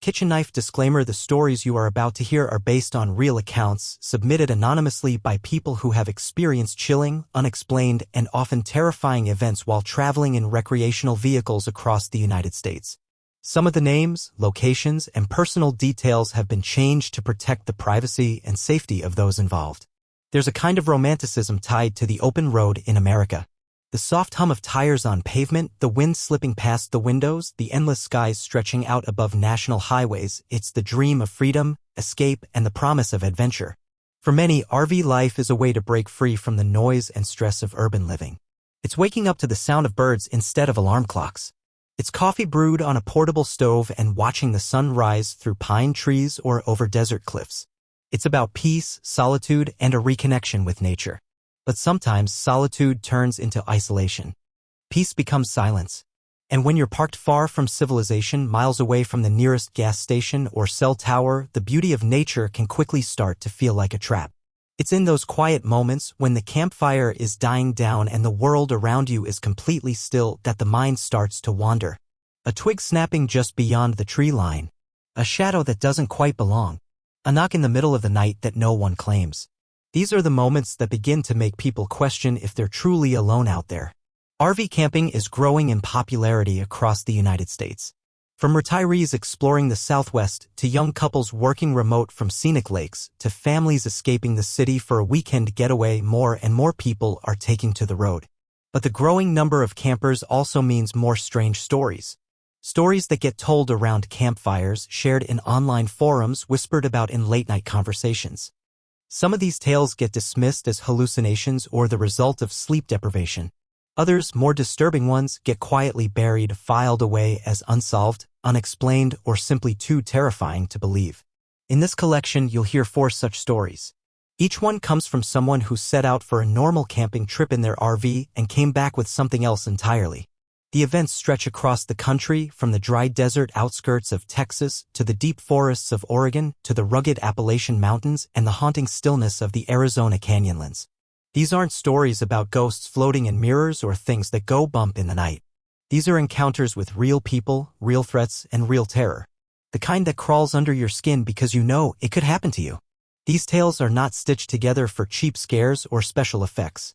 kitchen knife disclaimer: the stories you are about to hear are based on real accounts submitted anonymously by people who have experienced chilling, unexplained, and often terrifying events while traveling in recreational vehicles across the United States. Some of the names, locations, and personal details have been changed to protect the privacy and safety of those involved. There's a kind of romanticism tied to the open road in America. The soft hum of tires on pavement, the wind slipping past the windows, the endless skies stretching out above national highways, it's the dream of freedom, escape, and the promise of adventure. For many, RV life is a way to break free from the noise and stress of urban living. It's waking up to the sound of birds instead of alarm clocks. It's coffee brewed on a portable stove and watching the sun rise through pine trees or over desert cliffs. It's about peace, solitude, and a reconnection with nature. But sometimes solitude turns into isolation. Peace becomes silence. And when you're parked far from civilization, miles away from the nearest gas station or cell tower, the beauty of nature can quickly start to feel like a trap. It's in those quiet moments when the campfire is dying down and the world around you is completely still that the mind starts to wander. A twig snapping just beyond the tree line. A shadow that doesn't quite belong. A knock in the middle of the night that no one claims. These are the moments that begin to make people question if they're truly alone out there. RV camping is growing in popularity across the United States. From retirees exploring the Southwest to young couples working remote from scenic lakes to families escaping the city for a weekend getaway, more and more people are taking to the road. But the growing number of campers also means more strange stories. Stories that get told around campfires, shared in online forums, whispered about in late-night conversations. Some of these tales get dismissed as hallucinations or the result of sleep deprivation. Others, more disturbing ones, get quietly buried, filed away as unsolved, unexplained, or simply too terrifying to believe. In this collection, you'll hear 4 such stories. Each one comes from someone who set out for a normal camping trip in their RV and came back with something else entirely. The events stretch across the country, from the dry desert outskirts of Texas to the deep forests of Oregon to the rugged Appalachian Mountains and the haunting stillness of the Arizona Canyonlands. These aren't stories about ghosts floating in mirrors or things that go bump in the night. These are encounters with real people, real threats, and real terror. The kind that crawls under your skin because you know it could happen to you. These tales are not stitched together for cheap scares or special effects.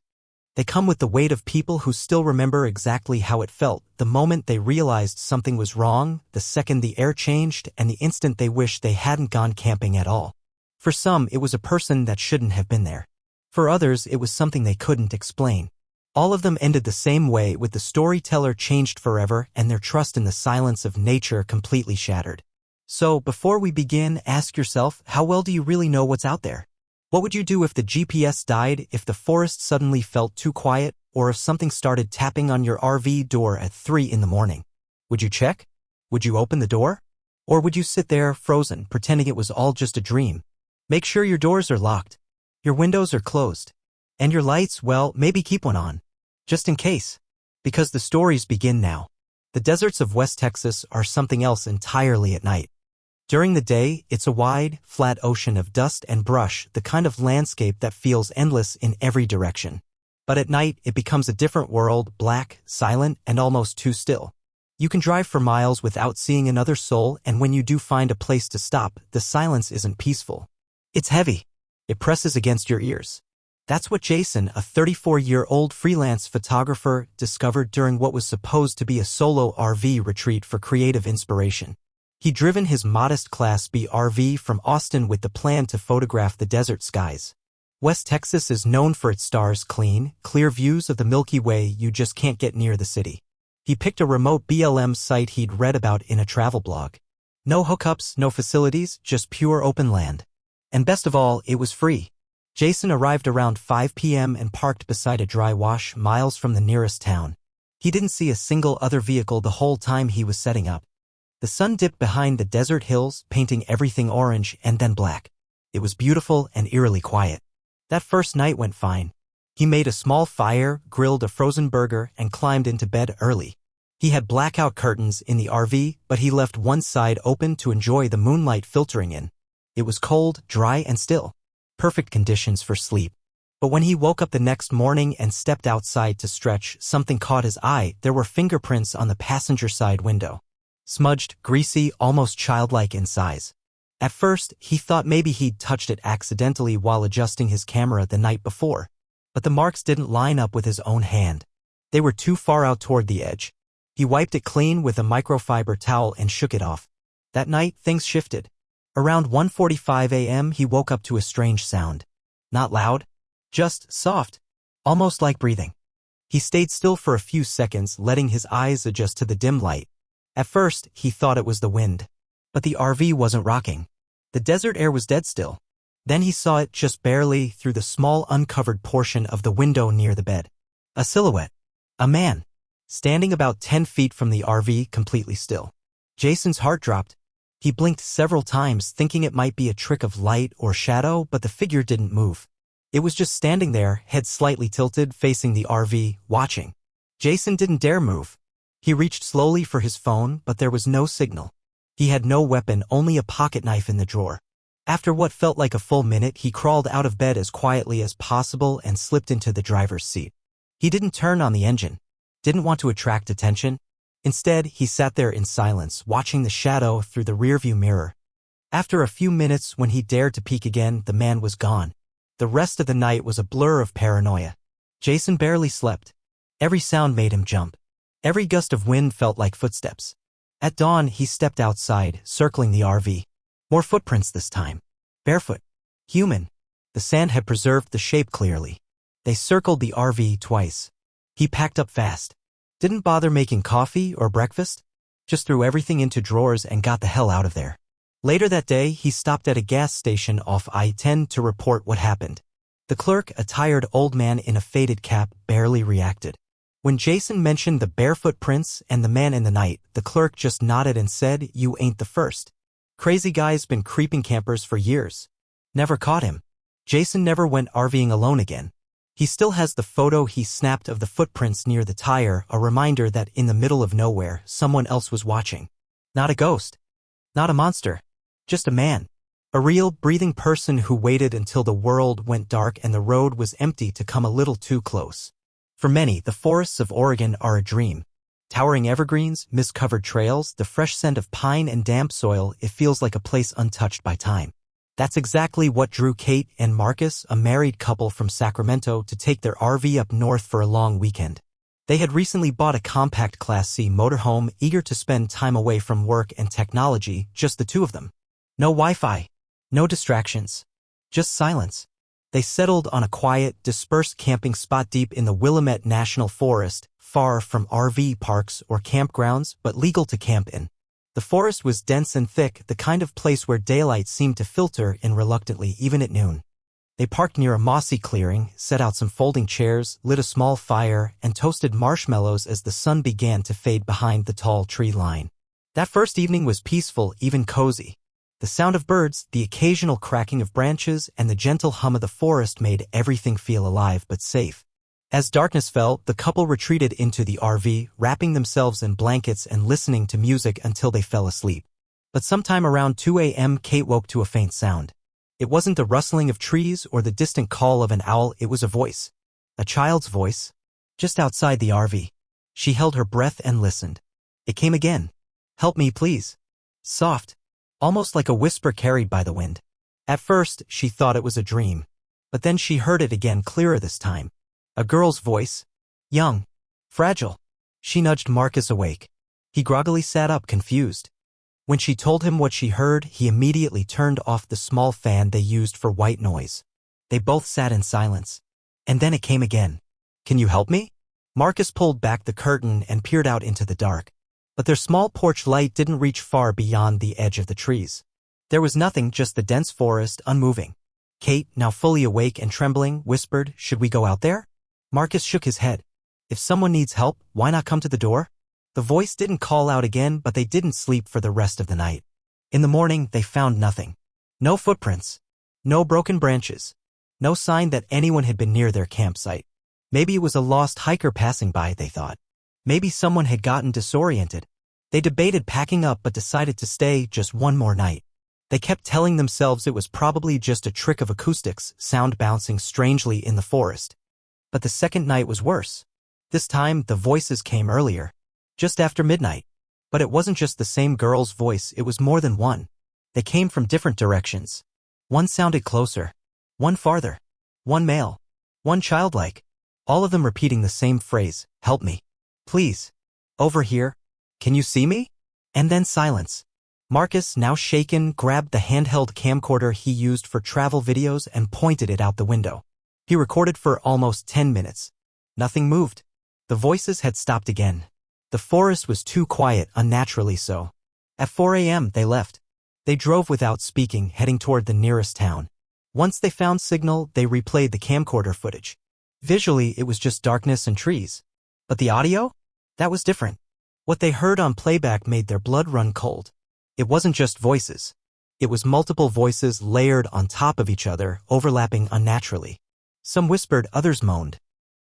They come with the weight of people who still remember exactly how it felt, the moment they realized something was wrong, the second the air changed, and the instant they wished they hadn't gone camping at all. For some, it was a person that shouldn't have been there. For others, it was something they couldn't explain. All of them ended the same way, with the storyteller changed forever and their trust in the silence of nature completely shattered. So, before we begin, ask yourself, how well do you really know what's out there? What would you do if the GPS died, if the forest suddenly felt too quiet, or if something started tapping on your RV door at 3 in the morning? Would you check? Would you open the door? Or would you sit there, frozen, pretending it was all just a dream? Make sure your doors are locked, your windows are closed, and your lights, well, maybe keep one on. Just in case. Because the stories begin now. The deserts of West Texas are something else entirely at night. During the day, it's a wide, flat ocean of dust and brush, the kind of landscape that feels endless in every direction. But at night, it becomes a different world, black, silent, and almost too still. You can drive for miles without seeing another soul, and when you do find a place to stop, the silence isn't peaceful. It's heavy. It presses against your ears. That's what Jason, a 34-year-old freelance photographer, discovered during what was supposed to be a solo RV retreat for creative inspiration. He'd driven his modest Class B RV from Austin with the plan to photograph the desert skies. West Texas is known for its stars, clean, clear views of the Milky Way. You just can't get near the city. He picked a remote BLM site he'd read about in a travel blog. No hookups, no facilities, just pure open land. And best of all, it was free. Jason arrived around 5 p.m. and parked beside a dry wash miles from the nearest town. He didn't see a single other vehicle the whole time he was setting up. The sun dipped behind the desert hills, painting everything orange and then black. It was beautiful and eerily quiet. That first night went fine. He made a small fire, grilled a frozen burger, and climbed into bed early. He had blackout curtains in the RV, but he left one side open to enjoy the moonlight filtering in. It was cold, dry, and still. Perfect conditions for sleep. But when he woke up the next morning and stepped outside to stretch, something caught his eye. There were fingerprints on the passenger side window. Smudged, greasy, almost childlike in size. At first, he thought maybe he'd touched it accidentally while adjusting his camera the night before. But the marks didn't line up with his own hand. They were too far out toward the edge. He wiped it clean with a microfiber towel and shook it off. That night, things shifted. Around 1:45 a.m., he woke up to a strange sound. Not loud, just soft, almost like breathing. He stayed still for a few seconds, letting his eyes adjust to the dim light. At first, he thought it was the wind. But the RV wasn't rocking. The desert air was dead still. Then he saw it just barely through the small uncovered portion of the window near the bed. A silhouette. A man. Standing about 10 feet from the RV, completely still. Jason's heart dropped. He blinked several times, thinking it might be a trick of light or shadow, but the figure didn't move. It was just standing there, head slightly tilted, facing the RV, watching. Jason didn't dare move. He reached slowly for his phone, but there was no signal. He had no weapon, only a pocket knife in the drawer. After what felt like a full minute, he crawled out of bed as quietly as possible and slipped into the driver's seat. He didn't turn on the engine. Didn't want to attract attention. Instead, he sat there in silence, watching the shadow through the rearview mirror. After a few minutes, when he dared to peek again, the man was gone. The rest of the night was a blur of paranoia. Jason barely slept. Every sound made him jump. Every gust of wind felt like footsteps. At dawn, he stepped outside, circling the RV. More footprints this time. Barefoot. Human. The sand had preserved the shape clearly. They circled the RV twice. He packed up fast. Didn't bother making coffee or breakfast. Just threw everything into drawers and got the hell out of there. Later that day, he stopped at a gas station off I-10 to report what happened. The clerk, a tired old man in a faded cap, barely reacted. When Jason mentioned the barefoot prints and the man in the night, the clerk just nodded and said, "You ain't the first. Crazy guy's been creeping campers for years. Never caught him." Jason never went RVing alone again. He still has the photo he snapped of the footprints near the tire, a reminder that in the middle of nowhere, someone else was watching. Not a ghost. Not a monster. Just a man. A real, breathing person who waited until the world went dark and the road was empty to come a little too close. For many, the forests of Oregon are a dream. Towering evergreens, mist-covered trails, the fresh scent of pine and damp soil, it feels like a place untouched by time. That's exactly what drew Kate and Marcus, a married couple from Sacramento, to take their RV up north for a long weekend. They had recently bought a compact Class C motorhome, eager to spend time away from work and technology, just the two of them. No Wi-Fi. No distractions. Just silence. They settled on a quiet, dispersed camping spot deep in the Willamette National Forest, far from RV parks or campgrounds, but legal to camp in. The forest was dense and thick, the kind of place where daylight seemed to filter in reluctantly even at noon. They parked near a mossy clearing, set out some folding chairs, lit a small fire, and toasted marshmallows as the sun began to fade behind the tall tree line. That first evening was peaceful, even cozy. The sound of birds, the occasional cracking of branches, and the gentle hum of the forest made everything feel alive but safe. As darkness fell, the couple retreated into the RV, wrapping themselves in blankets and listening to music until they fell asleep. But sometime around 2 a.m., Kate woke to a faint sound. It wasn't the rustling of trees or the distant call of an owl, it was a voice. A child's voice. Just outside the RV. She held her breath and listened. It came again. "Help me, please." Soft. Almost like a whisper carried by the wind. At first, she thought it was a dream. But then she heard it again, clearer this time. A girl's voice. Young. Fragile. She nudged Marcus awake. He groggily sat up, confused. When she told him what she heard, he immediately turned off the small fan they used for white noise. They both sat in silence. And then it came again. "Can you help me?" Marcus pulled back the curtain and peered out into the dark. But their small porch light didn't reach far beyond the edge of the trees. There was nothing, just the dense forest, unmoving. Kate, now fully awake and trembling, whispered, "Should we go out there?" Marcus shook his head. "If someone needs help, why not come to the door?" The voice didn't call out again, but they didn't sleep for the rest of the night. In the morning, they found nothing. No footprints. No broken branches. No sign that anyone had been near their campsite. Maybe it was a lost hiker passing by, they thought. Maybe someone had gotten disoriented. They debated packing up but decided to stay just one more night. They kept telling themselves it was probably just a trick of acoustics, sound bouncing strangely in the forest. But the second night was worse. This time, the voices came earlier. Just after midnight. But it wasn't just the same girl's voice, it was more than one. They came from different directions. One sounded closer. One farther. One male. One childlike. All of them repeating the same phrase, "Help me. Please. Over here. Can you see me?" And then silence. Marcus, now shaken, grabbed the handheld camcorder he used for travel videos and pointed it out the window. He recorded for almost 10 minutes. Nothing moved. The voices had stopped again. The forest was too quiet, unnaturally so. At 4 a.m. they left. They drove without speaking, heading toward the nearest town. Once they found signal, they replayed the camcorder footage. Visually, it was just darkness and trees. But the audio? That was different. What they heard on playback made their blood run cold. It wasn't just voices. It was multiple voices layered on top of each other, overlapping unnaturally. Some whispered, others moaned.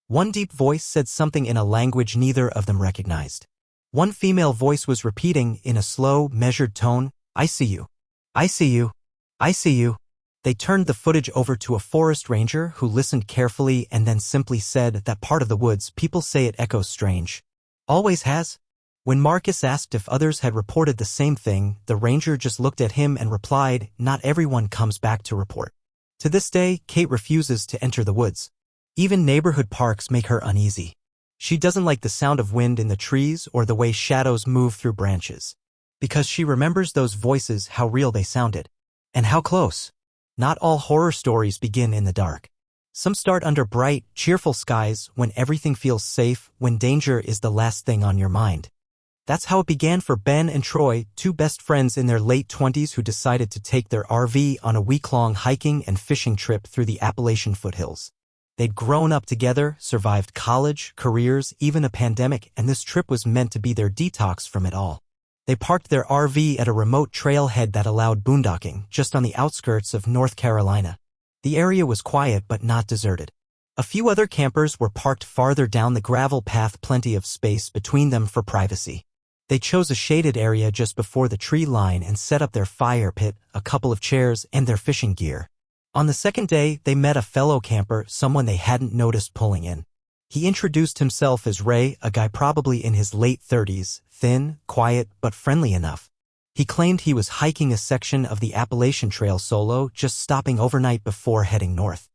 One deep voice said something in a language neither of them recognized. One female voice was repeating, in a slow, measured tone, "I see you. I see you. I see you." They turned the footage over to a forest ranger who listened carefully and then simply said, "That part of the woods, people say it echoes strange. Always has." When Marcus asked if others had reported the same thing, the ranger just looked at him and replied, "Not everyone comes back to report." To this day, Kate refuses to enter the woods. Even neighborhood parks make her uneasy. She doesn't like the sound of wind in the trees or the way shadows move through branches. Because she remembers those voices, how real they sounded. And how close. Not all horror stories begin in the dark. Some start under bright, cheerful skies, when everything feels safe, when danger is the last thing on your mind. That's how it began for Ben and Troy, two best friends in their late 20s who decided to take their RV on a week-long hiking and fishing trip through the Appalachian foothills. They'd grown up together, survived college, careers, even a pandemic, and this trip was meant to be their detox from it all. They parked their RV at a remote trailhead that allowed boondocking, just on the outskirts of North Carolina. The area was quiet but not deserted. A few other campers were parked farther down the gravel path, plenty of space between them for privacy. They chose a shaded area just before the tree line and set up their fire pit, a couple of chairs, and their fishing gear. On the second day, they met a fellow camper, someone they hadn't noticed pulling in. He introduced himself as Ray, a guy probably in his late 30s, thin, quiet, but friendly enough. He claimed he was hiking a section of the Appalachian Trail solo, just stopping overnight before heading north.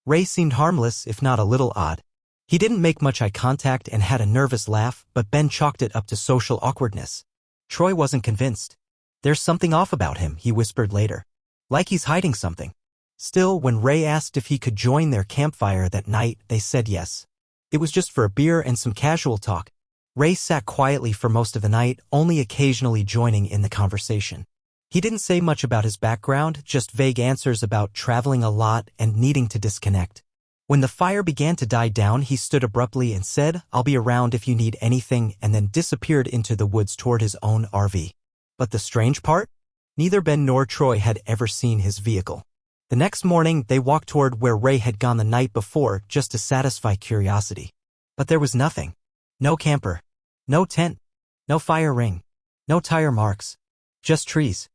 Ray seemed harmless, if not a little odd. He didn't make much eye contact and had a nervous laugh, but Ben chalked it up to social awkwardness. Troy wasn't convinced. "There's something off about him," he whispered later. "Like he's hiding something." Still, when Ray asked if he could join their campfire that night, they said yes. It was just for a beer and some casual talk. Ray sat quietly for most of the night, only occasionally joining in the conversation. He didn't say much about his background, just vague answers about traveling a lot and needing to disconnect. When the fire began to die down, he stood abruptly and said, "I'll be around if you need anything," and then disappeared into the woods toward his own RV. But the strange part? Neither Ben nor Troy had ever seen his vehicle. The next morning, they walked toward where Ray had gone the night before just to satisfy curiosity. But there was nothing. No camper. No tent. No fire ring. No tire marks. Just trees.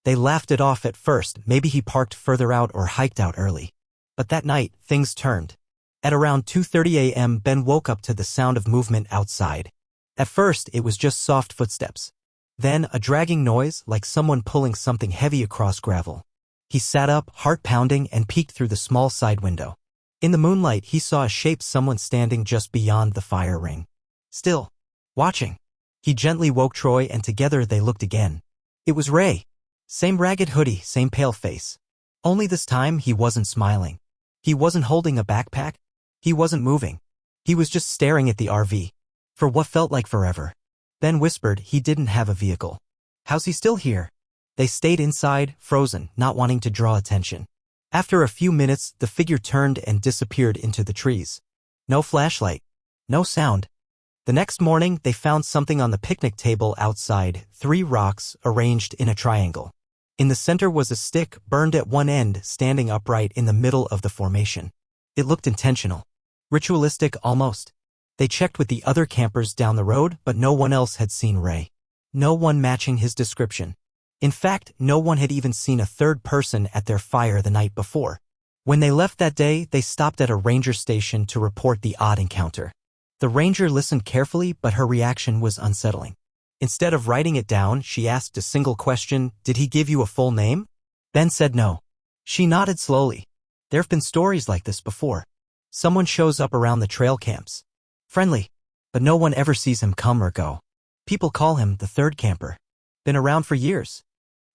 They laughed it off at first, maybe he parked further out or hiked out early. But that night, things turned. At around 2:30 a.m., Ben woke up to the sound of movement outside. At first, it was just soft footsteps. Then, a dragging noise, like someone pulling something heavy across gravel. He sat up, heart pounding, and peeked through the small side window. In the moonlight, he saw a shape, someone standing just beyond the fire ring. Still. Watching. He gently woke Troy, and together they looked again. It was Ray. Same ragged hoodie, same pale face. Only this time, he wasn't smiling. He wasn't holding a backpack. He wasn't moving. He was just staring at the RV. For what felt like forever. Ben whispered he didn't have a vehicle. "How's he still here?" They stayed inside, frozen, not wanting to draw attention. After a few minutes, the figure turned and disappeared into the trees. No flashlight. No sound. The next morning, they found something on the picnic table outside, 3 rocks arranged in a triangle. In the center was a stick, burned at one end, standing upright in the middle of the formation. It looked intentional. Ritualistic almost. They checked with the other campers down the road, but no one else had seen Ray. No one matching his description. In fact, no one had even seen a third person at their fire the night before. When they left that day, they stopped at a ranger station to report the odd encounter. The ranger listened carefully, but her reaction was unsettling. Instead of writing it down, she asked a single question, "Did he give you a full name?" Ben said no. She nodded slowly. There have been stories like this before. Someone shows up around the trail camps. Friendly. But no one ever sees him come or go. People call him the third camper. Been around for years.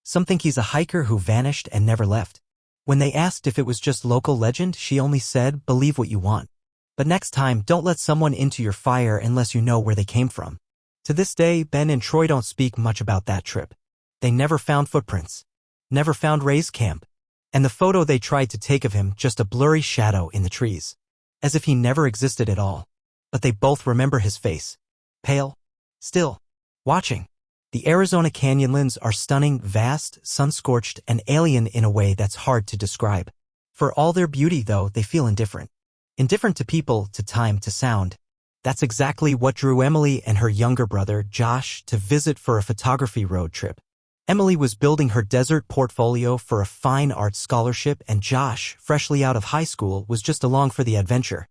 Some think he's a hiker who vanished and never left. When they asked if it was just local legend, she only said, "Believe what you want. But next time, don't let someone into your fire unless you know where they came from." To this day, Ben and Troy don't speak much about that trip. They never found footprints. Never found Ray's camp. And the photo they tried to take of him, just a blurry shadow in the trees. As if he never existed at all. But they both remember his face. Pale. Still. Watching. The Arizona canyonlands are stunning, vast, sun-scorched, and alien in a way that's hard to describe. For all their beauty, though, they feel indifferent. Indifferent to people, to time, to sound. That's exactly what drew Emily and her younger brother, Josh, to visit for a photography road trip. Emily was building her desert portfolio for a fine arts scholarship, and Josh, freshly out of high school, was just along for the adventure.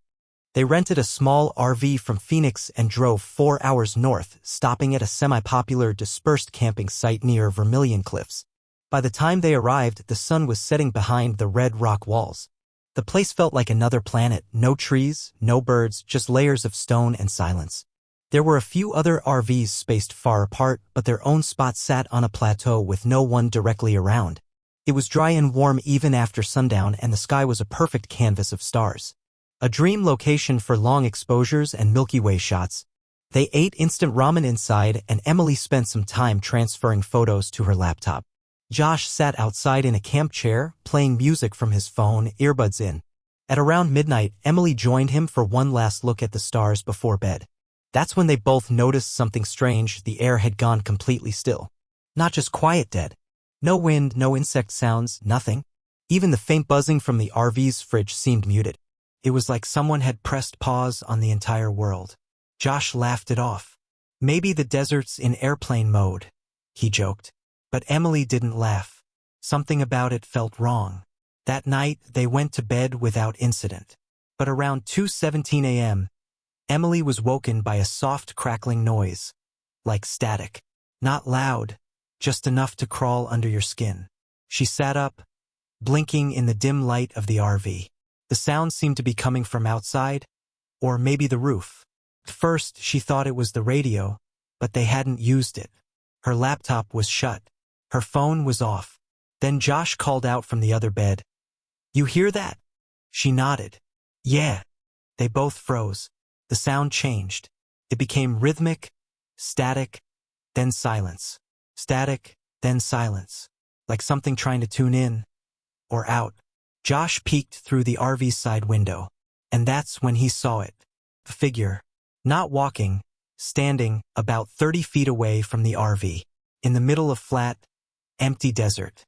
They rented a small RV from Phoenix and drove 4 hours north, stopping at a semi-popular dispersed camping site near Vermilion Cliffs. By the time they arrived, the sun was setting behind the red rock walls. The place felt like another planet, no trees, no birds, just layers of stone and silence. There were a few other RVs spaced far apart, but their own spot sat on a plateau with no one directly around. It was dry and warm even after sundown, and the sky was a perfect canvas of stars. A dream location for long exposures and Milky Way shots. They ate instant ramen inside, and Emily spent some time transferring photos to her laptop. Josh sat outside in a camp chair, playing music from his phone, earbuds in. At around midnight, Emily joined him for one last look at the stars before bed. That's when they both noticed something strange. The air had gone completely still. Not just quiet dead. No wind, no insect sounds, nothing. Even the faint buzzing from the RV's fridge seemed muted. It was like someone had pressed pause on the entire world. Josh laughed it off. "Maybe the desert's in airplane mode," he joked. But Emily didn't laugh. Something about it felt wrong. That night, they went to bed without incident. But around 2:17 a.m., Emily was woken by a soft crackling noise. Like static. Not loud, just enough to crawl under your skin. She sat up, blinking in the dim light of the RV. The sound seemed to be coming from outside, or maybe the roof. At first, she thought it was the radio, but they hadn't used it. Her laptop was shut. Her phone was off. Then Josh called out from the other bed. "You hear that?" She nodded. "Yeah." They both froze. The sound changed. It became rhythmic, static, then silence. Static, then silence. Like something trying to tune in or out. Josh peeked through the RV's side window. And that's when he saw it. A figure. Not walking, standing about 30 feet away from the RV. In the middle of flat, empty desert.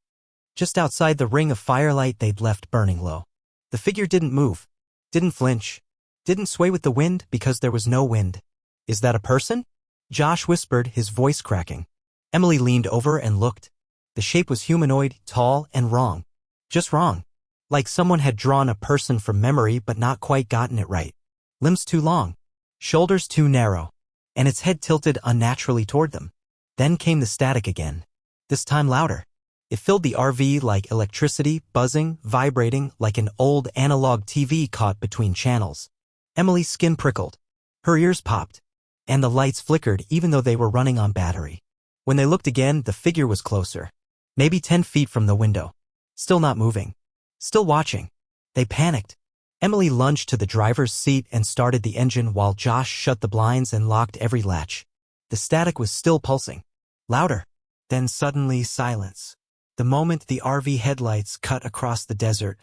Just outside the ring of firelight they'd left burning low. The figure didn't move. Didn't flinch. Didn't sway with the wind because there was no wind. "Is that a person?" Josh whispered, his voice cracking. Emily leaned over and looked. The shape was humanoid, tall, and wrong. Just wrong. Like someone had drawn a person from memory but not quite gotten it right. Limbs too long. Shoulders too narrow. And its head tilted unnaturally toward them. Then came the static again. This time louder. It filled the RV like electricity, buzzing, vibrating, like an old analog TV caught between channels. Emily's skin prickled. Her ears popped. And the lights flickered even though they were running on battery. When they looked again, the figure was closer. Maybe 10 feet from the window. Still not moving. Still watching. They panicked. Emily lunged to the driver's seat and started the engine while Josh shut the blinds and locked every latch. The static was still pulsing. Louder. Then suddenly silence. The moment the RV headlights cut across the desert,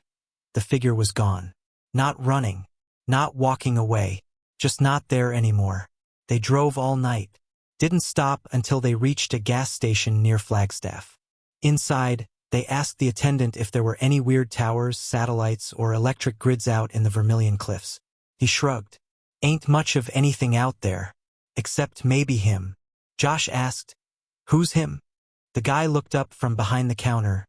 the figure was gone. Not running. Not walking away. Just not there anymore. They drove all night. Didn't stop until they reached a gas station near Flagstaff. Inside, they asked the attendant if there were any weird towers, satellites, or electric grids out in the Vermilion Cliffs. He shrugged. "Ain't much of anything out there. Except maybe him." Josh asked, "Who's him?" The guy looked up from behind the counter,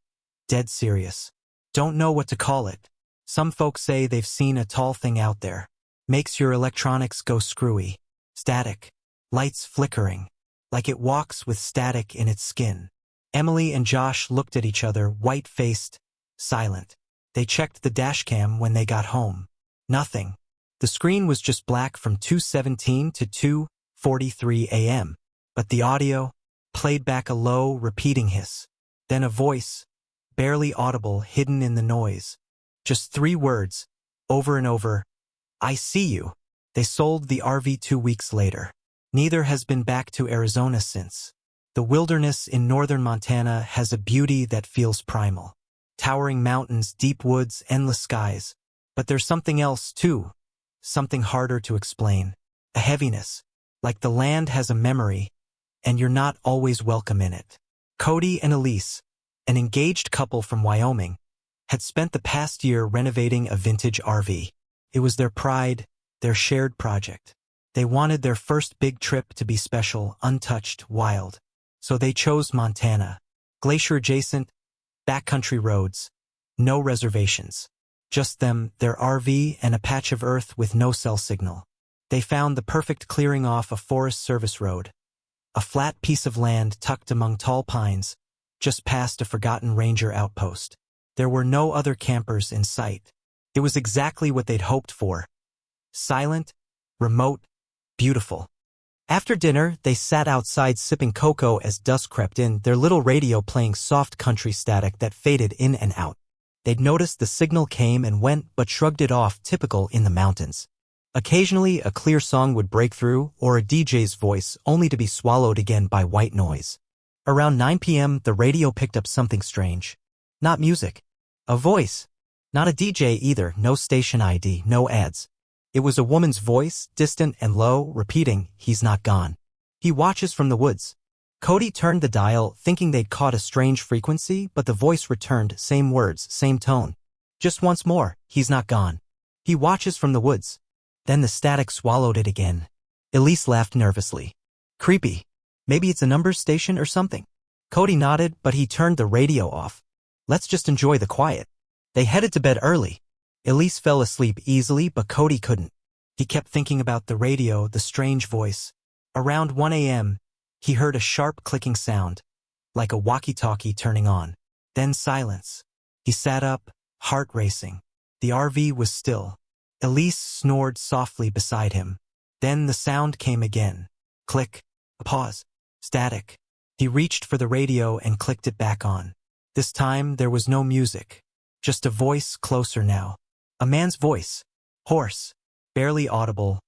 dead serious. "Don't know what to call it. Some folks say they've seen a tall thing out there. Makes your electronics go screwy. Static. Lights flickering. like it walks with static in its skin. Emily and Josh looked at each other, white-faced, silent. They checked the dashcam when they got home. Nothing. The screen was just black from 2:17 to 2:43 a.m. But the audio played back a low, repeating hiss. Then a voice, barely audible, hidden in the noise. Just 3 words, over and over. I see you. They sold the RV 2 weeks later. Neither has been back to Arizona since. The wilderness in northern Montana has a beauty that feels primal. Towering mountains, deep woods, endless skies. But there's something else, too. Something harder to explain. A heaviness. Like the land has a memory, and you're not always welcome in it. Cody and Elise, an engaged couple from Wyoming, had spent the past year renovating a vintage RV. It was their pride, their shared project. They wanted their first big trip to be special, untouched, wild. So they chose Montana. Glacier-adjacent, backcountry roads. No reservations. Just them, their RV, and a patch of earth with no cell signal. They found the perfect clearing off a Forest Service road. A flat piece of land tucked among tall pines, just past a forgotten ranger outpost. There were no other campers in sight. It was exactly what they'd hoped for. Silent, remote, beautiful. After dinner, they sat outside sipping cocoa as dusk crept in, their little radio playing soft country static that faded in and out. They'd noticed the signal came and went but shrugged it off, typical in the mountains. Occasionally, a clear song would break through, or a DJ's voice, only to be swallowed again by white noise. Around 9 p.m., the radio picked up something strange. Not music. A voice. Not a DJ either, no station ID, no ads. It was a woman's voice, distant and low, repeating, "He's not gone. He watches from the woods." Cody turned the dial, thinking they'd caught a strange frequency, but the voice returned, same words, same tone. Just once more, "He's not gone. He watches from the woods." Then the static swallowed it again. Elise laughed nervously. Creepy. Maybe it's a numbers station or something. Cody nodded, but he turned the radio off. Let's just enjoy the quiet. They headed to bed early. Elise fell asleep easily, but Cody couldn't. He kept thinking about the radio, the strange voice. Around 1 a.m., he heard a sharp clicking sound, like a walkie-talkie turning on. Then silence. He sat up, heart racing. The RV was still. Elise snored softly beside him. Then the sound came again. Click. A pause. Static. He reached for the radio and clicked it back on. This time there was no music. Just a voice closer now. A man's voice. Hoarse. Barely audible.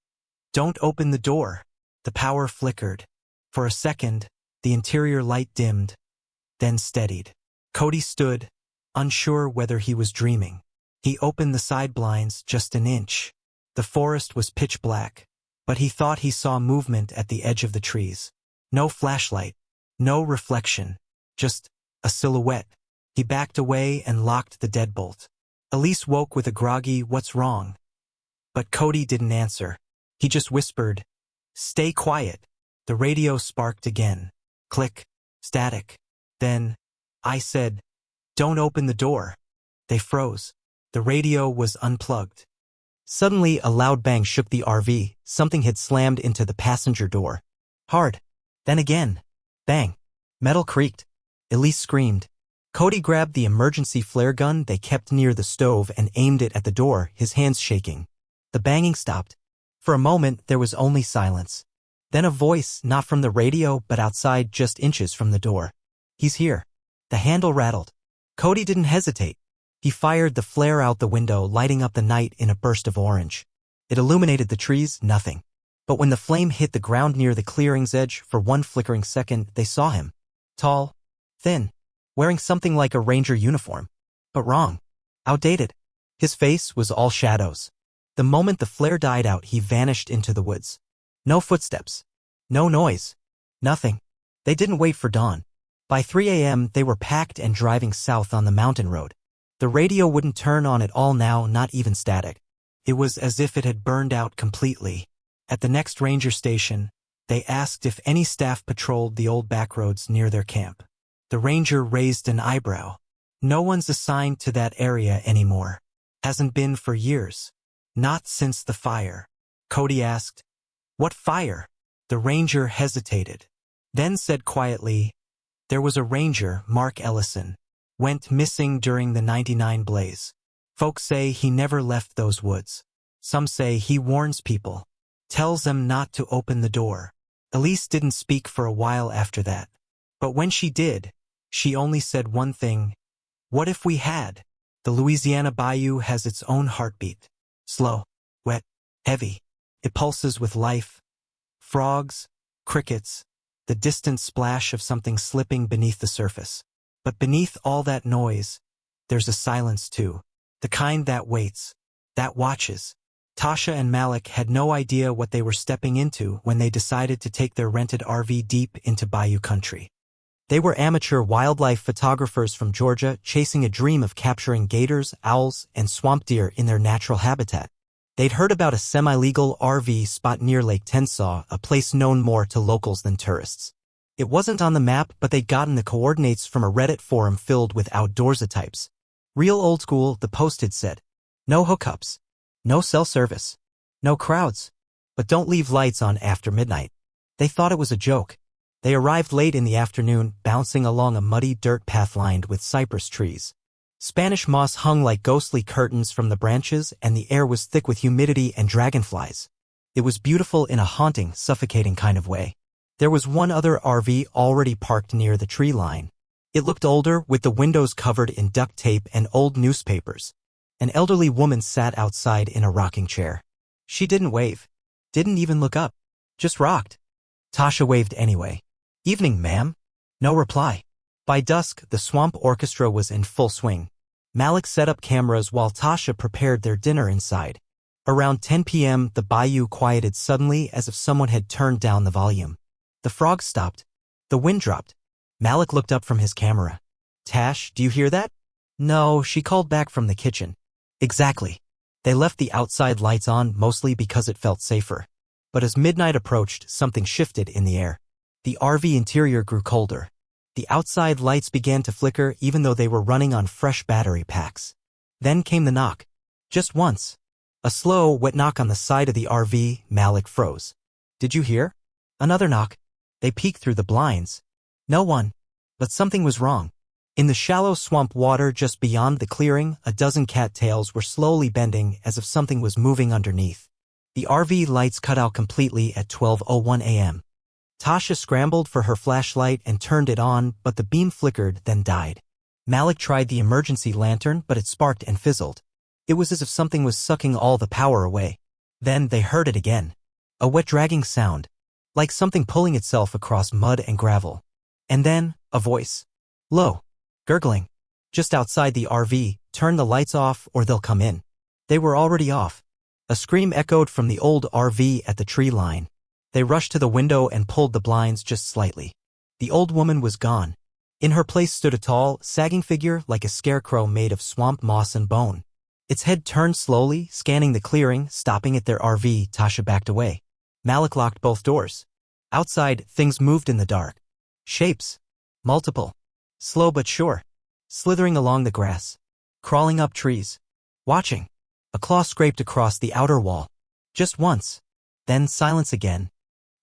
"Don't open the door." The power flickered. For a second, the interior light dimmed, then steadied. Cody stood, unsure whether he was dreaming. He opened the side blinds just an inch. The forest was pitch black, but he thought he saw movement at the edge of the trees. No flashlight, no reflection, just a silhouette. He backed away and locked the deadbolt. Elise woke with a groggy, "What's wrong?" But Cody didn't answer. He just whispered, "Stay quiet." The radio sparked again. Click. Static. Then, I said, "Don't open the door." They froze. The radio was unplugged. Suddenly, a loud bang shook the RV. Something had slammed into the passenger door. Hard. Then again. Bang. Metal creaked. Elise screamed. Cody grabbed the emergency flare gun they kept near the stove and aimed it at the door, his hands shaking. The banging stopped. For a moment, there was only silence. Then a voice, not from the radio, but outside, just inches from the door. "He's here." The handle rattled. Cody didn't hesitate. He fired the flare out the window, lighting up the night in a burst of orange. It illuminated the trees, nothing. But when the flame hit the ground near the clearing's edge, for one flickering second, they saw him. Tall, thin, wearing something like a ranger uniform. But wrong. Outdated. His face was all shadows. The moment the flare died out, he vanished into the woods. No footsteps. No noise. Nothing. They didn't wait for dawn. By 3 a.m., they were packed and driving south on the mountain road. The radio wouldn't turn on at all now, not even static. It was as if it had burned out completely. At the next ranger station, they asked if any staff patrolled the old backroads near their camp. The ranger raised an eyebrow. "No one's assigned to that area anymore. Hasn't been for years. Not since the fire." Cody asked, "What fire?" The ranger hesitated. then said quietly, "There was a ranger, Mark Ellison, went missing during the '99 blaze. Folks say he never left those woods. Some say he warns people, tells them not to open the door." Elise didn't speak for a while after that. But when she did, she only said one thing: "What if we had?" The Louisiana bayou has its own heartbeat. Slow, wet, heavy. It pulses with life. Frogs, crickets, the distant splash of something slipping beneath the surface. But beneath all that noise, there's a silence too. The kind that waits, that watches. Tasha and Malik had no idea what they were stepping into when they decided to take their rented RV deep into bayou country. They were amateur wildlife photographers from Georgia chasing a dream of capturing gators, owls, and swamp deer in their natural habitat. They'd heard about a semi-legal RV spot near Lake Tensaw, a place known more to locals than tourists. It wasn't on the map, but they'd gotten the coordinates from a Reddit forum filled with outdoorsy types. Real old school, the post had said. No hookups. No cell service. No crowds. But don't leave lights on after midnight. They thought it was a joke. They arrived late in the afternoon, bouncing along a muddy dirt path lined with cypress trees. Spanish moss hung like ghostly curtains from the branches, and the air was thick with humidity and dragonflies. It was beautiful in a haunting, suffocating kind of way. There was one other RV already parked near the tree line. It looked older, with the windows covered in duct tape and old newspapers. An elderly woman sat outside in a rocking chair. She didn't wave. Didn't even look up. Just rocked. Tasha waved anyway. "Evening, ma'am." No reply. By dusk, the swamp orchestra was in full swing. Malik set up cameras while Tasha prepared their dinner inside. Around 10 p.m., the bayou quieted suddenly as if someone had turned down the volume. The frogs stopped. The wind dropped. Malik looked up from his camera. "Tash, do you hear that?" "No," she called back from the kitchen. "Exactly." They left the outside lights on mostly because it felt safer. But as midnight approached, something shifted in the air. The RV interior grew colder. The outside lights began to flicker even though they were running on fresh battery packs. Then came the knock. Just once. A slow, wet knock on the side of the RV. Malik froze. "Did you hear?" Another knock. They peeked through the blinds. No one. But something was wrong. In the shallow swamp water just beyond the clearing, a dozen cattails were slowly bending as if something was moving underneath. The RV lights cut out completely at 12:01 a.m. Tasha scrambled for her flashlight and turned it on, but the beam flickered, then died. Malik tried the emergency lantern, but it sparked and fizzled. It was as if something was sucking all the power away. Then they heard it again. A wet dragging sound. Like something pulling itself across mud and gravel. And then, a voice. Low. Gurgling. Just outside the RV, "Turn the lights off or they'll come in." They were already off. A scream echoed from the old RV at the tree line. They rushed to the window and pulled the blinds just slightly. The old woman was gone. In her place stood a tall, sagging figure like a scarecrow made of swamp moss and bone. Its head turned slowly, scanning the clearing, stopping at their RV. Tasha backed away. Malik locked both doors. Outside, things moved in the dark. Shapes. Multiple. Slow but sure. Slithering along the grass. Crawling up trees. Watching. A claw scraped across the outer wall. Just once. Then silence again.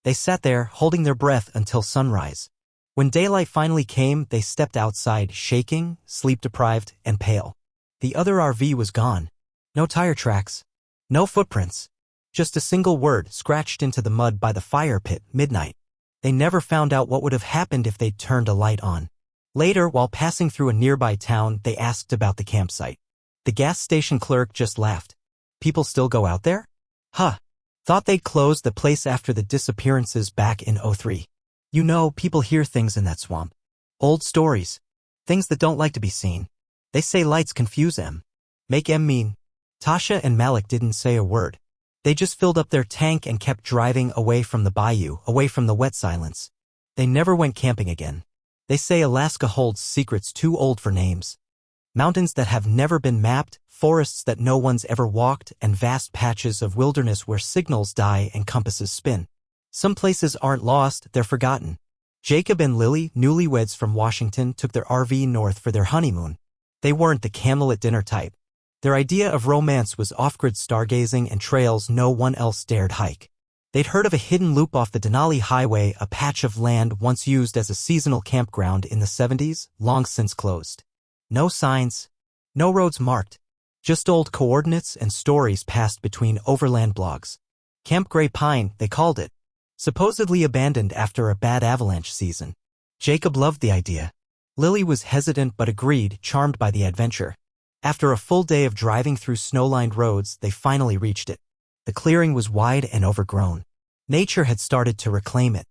They sat there, holding their breath until sunrise. When daylight finally came, they stepped outside, shaking, sleep-deprived, and pale. The other RV was gone. No tire tracks. No footprints. Just a single word scratched into the mud by the fire pit, midnight. They never found out what would have happened if they'd turned a light on. Later, while passing through a nearby town, they asked about the campsite. The gas station clerk just laughed. "People still go out there?" "Huh. Thought they'd closed the place after the disappearances back in '03. You know, people hear things in that swamp. Old stories. Things that don't like to be seen. They say lights confuse them. Make em mean." Tasha and Malik didn't say a word. They just filled up their tank and kept driving away from the bayou, away from the wet silence. They never went camping again. They say Alaska holds secrets too old for names. Mountains that have never been mapped, forests that no one's ever walked, and vast patches of wilderness where signals die and compasses spin. Some places aren't lost, they're forgotten. Jacob and Lily, newlyweds from Washington, took their RV north for their honeymoon. They weren't the candlelit dinner type. Their idea of romance was off-grid stargazing and trails no one else dared hike. They'd heard of a hidden loop off the Denali Highway, a patch of land once used as a seasonal campground in the 70s, long since closed. No signs, no roads marked, just old coordinates and stories passed between overland blogs. Camp Gray Pine, they called it, supposedly abandoned after a bad avalanche season. Jacob loved the idea. Lily was hesitant but agreed, charmed by the adventure. After a full day of driving through snow-lined roads, they finally reached it. The clearing was wide and overgrown. Nature had started to reclaim it.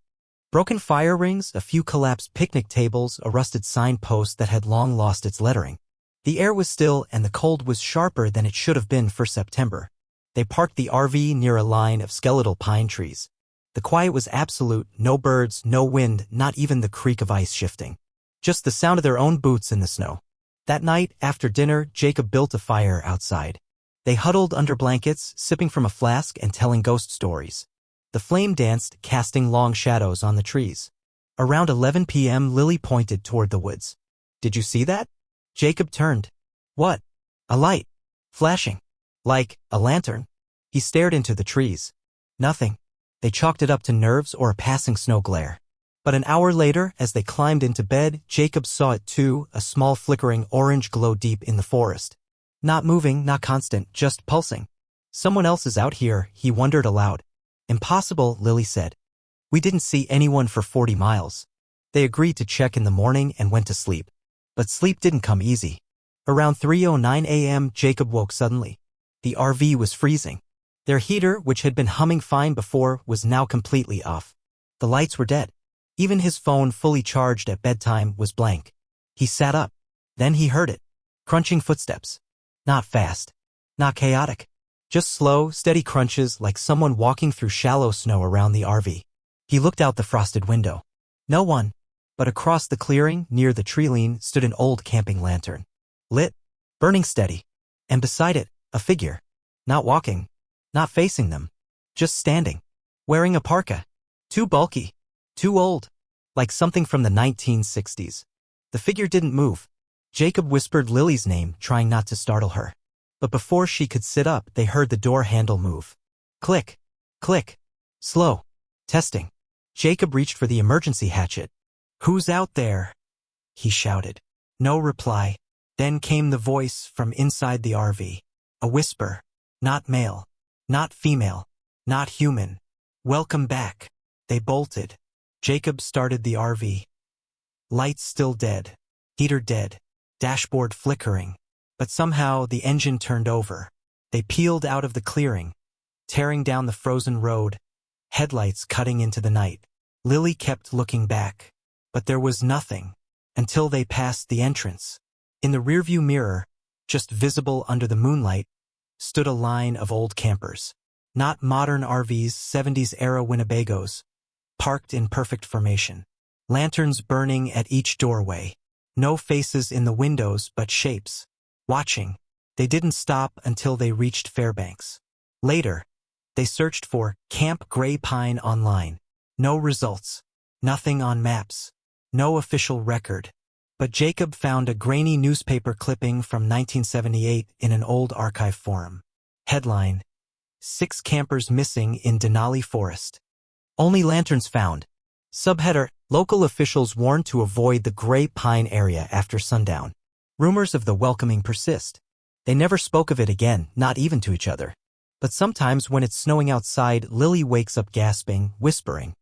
Broken fire rings, a few collapsed picnic tables, a rusted signpost that had long lost its lettering. The air was still and the cold was sharper than it should have been for September. They parked the RV near a line of skeletal pine trees. The quiet was absolute, no birds, no wind, not even the creak of ice shifting. Just the sound of their own boots in the snow. That night, after dinner, Jacob built a fire outside. They huddled under blankets, sipping from a flask and telling ghost stories. The flame danced, casting long shadows on the trees. Around 11 p.m. Lily pointed toward the woods. "Did you see that?" Jacob turned. "What?" "A light. Flashing. Like a lantern." He stared into the trees. Nothing. They chalked it up to nerves or a passing snow glare. But an hour later, as they climbed into bed, Jacob saw it too, a small flickering orange glow deep in the forest. Not moving, not constant, just pulsing. "Someone else is out here," he wondered aloud. "Impossible," Lily said. "We didn't see anyone for 40 miles. They agreed to check in the morning and went to sleep. But sleep didn't come easy. Around 3:09 a.m., Jacob woke suddenly. The RV was freezing. Their heater, which had been humming fine before, was now completely off. The lights were dead. Even his phone, fully charged at bedtime, was blank. He sat up. Then he heard it. Crunching footsteps. Not fast. Not chaotic. Just slow, steady crunches like someone walking through shallow snow around the RV. He looked out the frosted window. No one. But across the clearing, near the tree line, stood an old camping lantern. Lit. Burning steady. And beside it, a figure. Not walking. Not facing them. Just standing. Wearing a parka. Too bulky. Too old. Like something from the 1960s. The figure didn't move. Jacob whispered Lily's name, trying not to startle her. But before she could sit up, they heard the door handle move. Click. Click. Slow. Testing. Jacob reached for the emergency hatchet. "Who's out there?" he shouted. No reply. Then came the voice from inside the RV. A whisper. Not male. Not female. Not human. "Welcome back." They bolted. Jacob started the RV. Lights still dead. Heater dead. Dashboard flickering. But somehow the engine turned over. They peeled out of the clearing, tearing down the frozen road, headlights cutting into the night. Lily kept looking back. But there was nothing, until they passed the entrance. In the rearview mirror, just visible under the moonlight, stood a line of old campers. Not modern RVs, 70s-era Winnebagos, parked in perfect formation. Lanterns burning at each doorway. No faces in the windows but shapes. Watching. They didn't stop until they reached Fairbanks. Later, they searched for Camp Gray Pine online. No results. Nothing on maps. No official record. But Jacob found a grainy newspaper clipping from 1978 in an old archive forum. Headline: 6 campers missing in Denali Forest. Only lanterns found. Subheader: local officials warned to avoid the Gray Pine area after sundown. Rumors of the welcoming persist. They never spoke of it again, not even to each other. But sometimes when it's snowing outside, Lily wakes up gasping, whispering,